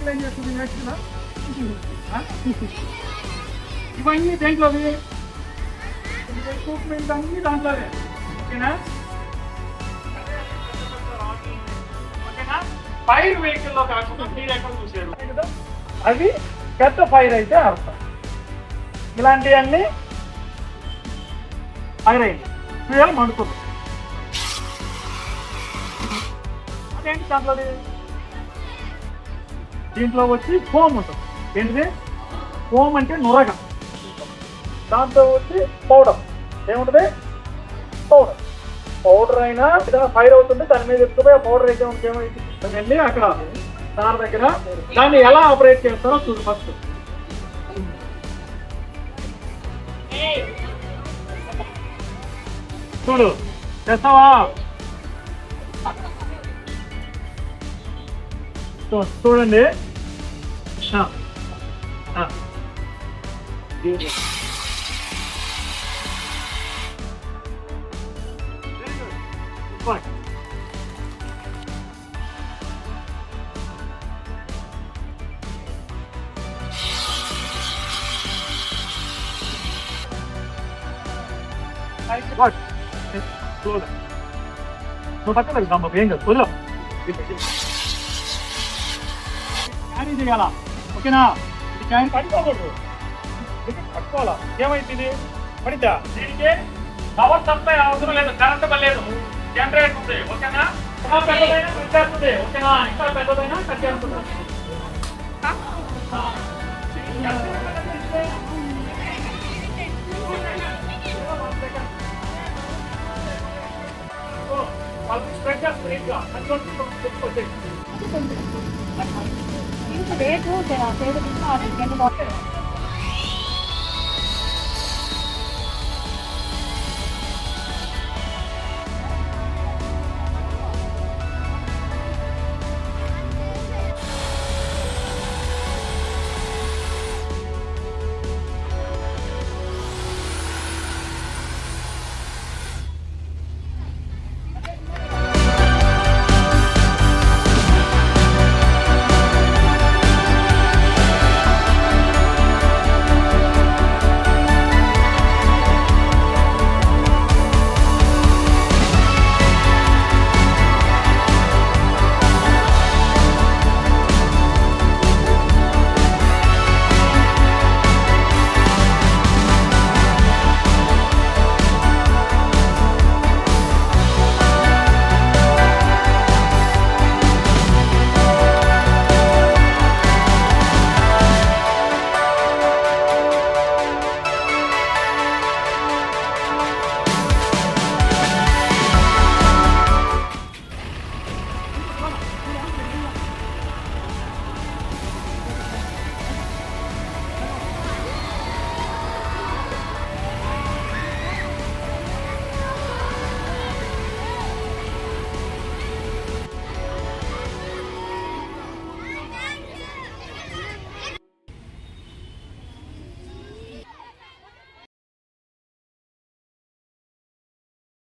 cycle ఏం చేస్తుంది next ఇవన్నీ దేంట్లోవి ఎక్విప్మెంట్ అన్ని దాంట్లోనే ఓకేనా ఓకేనా ఫైర్ వెహికల్ లో కాకుండా మీరు ఎక్కడ చూసారు అవి పెద్ద ఫైర్ అయితే అర్థం ఇలాంటివన్నీ ఫైర్ అయింది ఫ్యూయల్ మండుతుంది అదేంటి దీంట్లో వచ్చి ఫోమ్ ఉంటుంది ఏంటిది ఫోమ్ అంటే నురగ దాంతో వచ్చి పౌడర్ ఏముంటుంది పౌడర్ అయినా ఏదైనా ఫైర్ అవుతుంది దాని మీద ఎక్కువ పౌడర్ అయితే ఏమైంది వెళ్ళి అక్కడ సార్ దగ్గర దాన్ని ఎలా ఆపరేట్ చేస్తారో చూడు ఫస్ట్ చూడు చేస్తావా చూడండి నువ్వు పక్కన వెళ్తాం బాబు ఏం కాదు వదిలో క్యారీ చేయాలా ఓకేనా ఇది క్యారీ పట్టుకోకూడదు పట్టుకోవాలా ఏమైంది పడిద్దా దీనికి పవర్ సప్లై అవసరం లేదు కరెంట్ పర్లేదు జనరేటర్ ఉంది ఓకేనా ఇంకా పెద్దదైనా కట్టేస్తుంది ఓకేనా ఇంకా పెద్దదైనా కట్టేస్తుంది స్ప్రెడ్ చేస్తుంది ఇంకా అది